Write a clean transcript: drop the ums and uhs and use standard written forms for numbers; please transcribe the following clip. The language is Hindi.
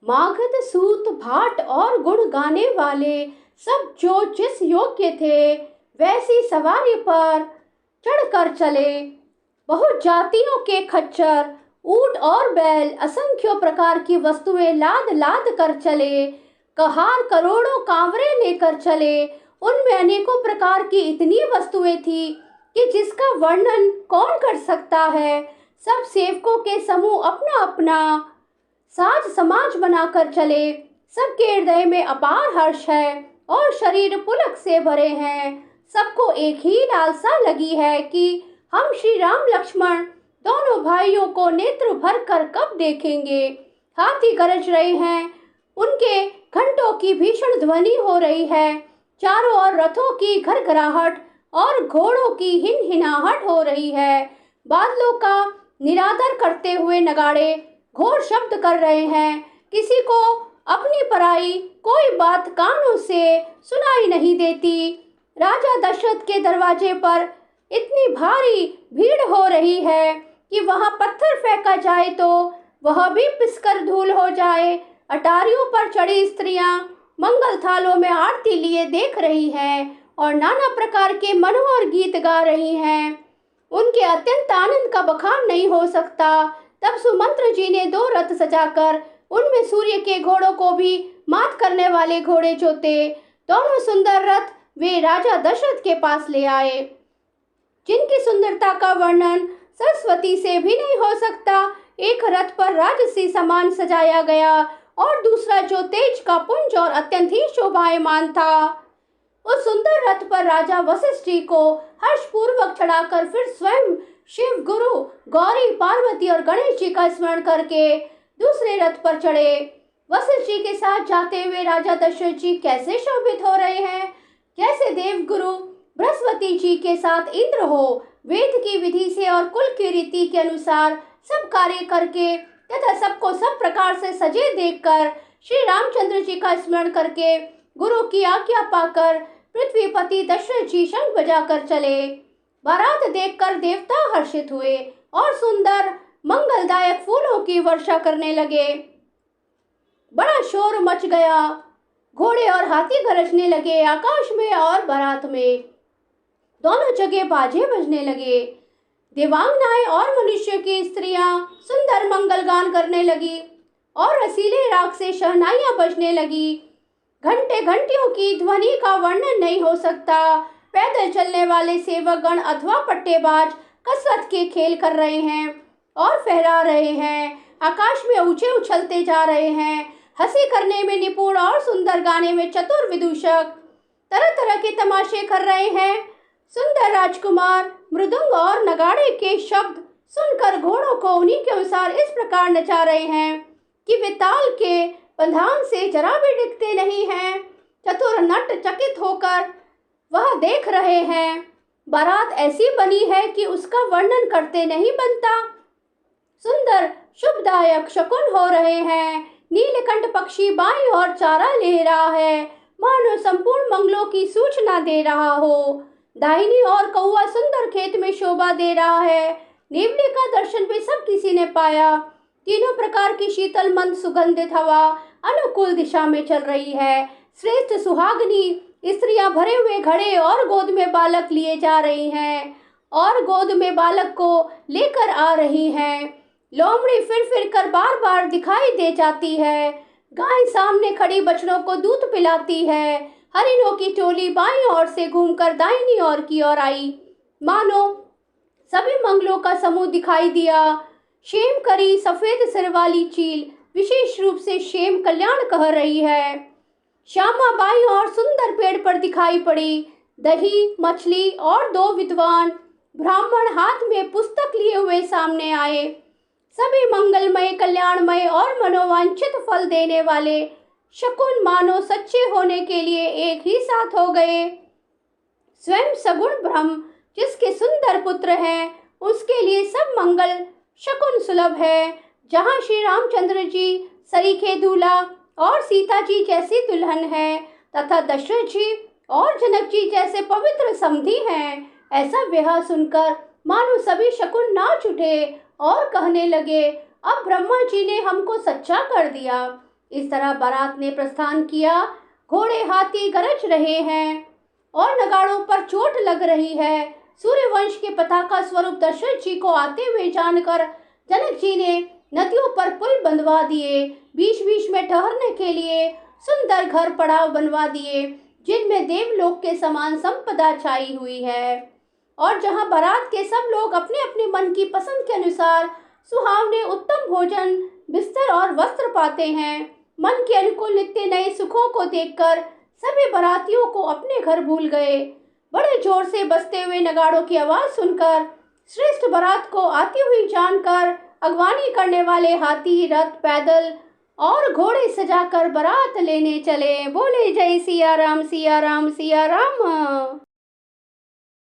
मागध सूत भाट और गुण गाने वाले सब जो जिस योग्य थे वैसी सवारी पर चढ़कर चले। बहुत जातियों के खच्चर, ऊंट और बैल, असंख्य प्रकार की वस्तुएं लाद लाद कर चले। कहार करोड़ों कांवरे लेकर चले। उनमें अनेकों प्रकार की इतनी वस्तुएं थी कि जिसका वर्णन कौन कर सकता है। सब सेवकों के समूह अपना अपना साज समाज बनाकर चले। सबके हृदय में अपार हर्ष है और शरीर पुलक से भरे हैं। सबको एक ही लालसा लगी है कि हम श्री राम लक्ष्मण दोनों भाइयों को नेत्र भर कर कब देखेंगे। हाथी गरज रहे हैं, उनके घंटों की भीषण ध्वनि हो रही है। चारों ओर रथों की घरघराहट और घोड़ों की हिनहिनाहट हो रही है। बादलों का निरादर करते हुए नगाड़े घोर शब्द कर रहे हैं। किसी को अपनी पराई कोई बात कानों से सुनाई नहीं देती। राजा दशरथ के दरवाजे पर इतनी भारी भीड़ हो रही है कि वहां पत्थर फेंका जाए तो वह भी पिसकर धूल हो जाए। अटारियों पर चढ़ी स्त्रियां मंगल थालों में आरती लिए देख रही हैं और नाना प्रकार के मनोहर गीत गा रही हैं। उनके अत्यंत आनंद का बखान नहीं हो सकता। तब सुमंत्र जी ने 2 रथ सजाकर उनमें सूर्य के घोड़ों को भी मात करने वाले घोड़े जोते। दोनों सुंदर रथ वे राजा दशरथ के पास ले आए, जिनकी सुंदरता का वर्णन सरस्वती से भी नहीं हो सकता। एक रथ पर राजसी सामान सजाया गया और दूसरा जो तेज का पुंज और अत्यंत ही शोभायमान था। उस सुंदर रथ पर राजा वशिष्ठ जी को हर्षपूर्वक चढ़ाकर फिर स्वयं शिव, गुरु, गौरी, पार्वती और गणेश जी का स्मरण करके दूसरे रथ पर चढ़े। वशिष्ठ जी के साथ जाते हुए राजा दशरथ जी कैसे शोभित हो रहे हैं, जैसे देव गुरु बृहस्पति जी के साथ इंद्र हो। वेद की विधि से और कुल की रीति के अनुसार सब कार्य करके तथा सबको सब प्रकार से सजे देखकर श्री रामचंद्र जी का स्मरण करके गुरु की आज्ञा पाकर पृथ्वीपति दशरथ जी शंख बजाकर चले। बारात देखकर देवता हर्षित हुए और सुंदर मंगलदायक फूलों की वर्षा करने लगे। बड़ा शोर मच गया। घोड़े और हाथी गरजने लगे। आकाश में और बारात में दोनों जगह बाजे बजने लगे। देवांगनाएं और मनुष्य की स्त्रियां सुंदर मंगल गान करने लगी और रसीले राग से शहनाइयां बजने लगी। घंटे घंटियों की ध्वनि का वर्णन नहीं हो सकता। पैदल चलने वाले सेवक गण अथवा पट्टेबाज कसरत के खेल कर रहे हैं और फहरा रहे हैं। आकाश में ऊंचे उछलते जा रहे हैं। हंसी करने में निपुण और सुंदर गाने में चतुर विदूषक तरह तरह के तमाशे कर रहे हैं। सुंदर राजकुमार मृदंग और नगाड़े के शब्द सुनकर घोड़ों को उन्हीं के अनुसार इस प्रकार नचा रहे हैं कि वे ताल के बंधान से जरा भी डिगते नहीं हैं। चतुर नट चकित होकर वह देख रहे हैं। बारात ऐसी बनी है कि उसका वर्णन करते नहीं बनता। सुंदर शुभदायक शकुन हो रहे हैं। नीलकंठ पक्षी बाईं ओर चारा ले रहा है, मानो संपूर्ण मंगलों की सूचना दे रहा हो। दाहिनी ओर कौवा सुंदर खेत में शोभा दे रहा है। नेवले का दर्शन भी सब किसी ने पाया। तीनों प्रकार की शीतल मंद सुगंधित हवा अनुकूल दिशा में चल रही है। श्रेष्ठ सुहागनी स्त्रियां भरे हुए घड़े और गोद में बालक लिए जा रही हैं और गोद में बालक को लेकर आ रही हैं। लोमड़ी फिर फिर कर बार बार दिखाई दे जाती है। गाय सामने खड़ी बछड़ों को दूध पिलाती है। हरिणों की टोली बाईं ओर से घूमकर दाहिनी ओर की ओर आई, मानो सभी मंगलों का समूह दिखाई दिया। शेम करी सफेद सिर वाली चील विशेष रूप से शेम कल्याण कह रही है। श्यामा बाईं और सुंदर पेड़ पर दिखाई पड़ी। दही, मछली और 2 विद्वान ब्राह्मण हाथ में पुस्तक लिए हुए सामने आए। सभी मंगलमय, कल्याणमय और मनोवांछित फल देने वाले शकुन मानो सच्चे होने के लिए एक ही साथ हो गए। स्वयं सगुण ब्रह्म जिसके सुंदर पुत्र हैं, उसके लिए सब मंगल शकुन सुलभ है। जहाँ श्री रामचंद्र जी सरीखे दूल्हा और सीता जी जैसी दुल्हन है तथा दशरथ जी और जनक जी जैसे पवित्र समधी हैं, ऐसा विवाह सुनकर मानो सभी शकुन नाच उठे और कहने लगे, अब ब्रह्मा जी ने हमको सच्चा कर दिया। इस तरह बारात ने प्रस्थान किया। घोड़े हाथी गरज रहे हैं और नगाड़ों पर चोट लग रही है। सूर्यवंश के पताका स्वरूप दशरथ जी को आते हुए जानकर जनक जी ने नदियों पर पुल बंधवा दिए। बीच बीच में ठहरने के लिए सुंदर घर पड़ाव बनवा दिए, जिनमें देवलोक के समान संपदा छाई हुई है और जहां बारात के सब लोग अपने अपने मन की पसंद के अनुसार सुहावने उत्तम भोजन, बिस्तर और वस्त्र पाते हैं। मन के अनुकूल नित्य नए सुखों को देखकर सभी बारातियों को अपने घर भूल गए। बड़े जोर से बजते हुए नगाड़ों की आवाज सुनकर श्रेष्ठ बारात को आती हुई जानकर अगवानी करने वाले हाथी, रथ, पैदल और घोड़े सजाकर बारात लेने चले। बोले जय सिया राम, सिया राम, सिया राम।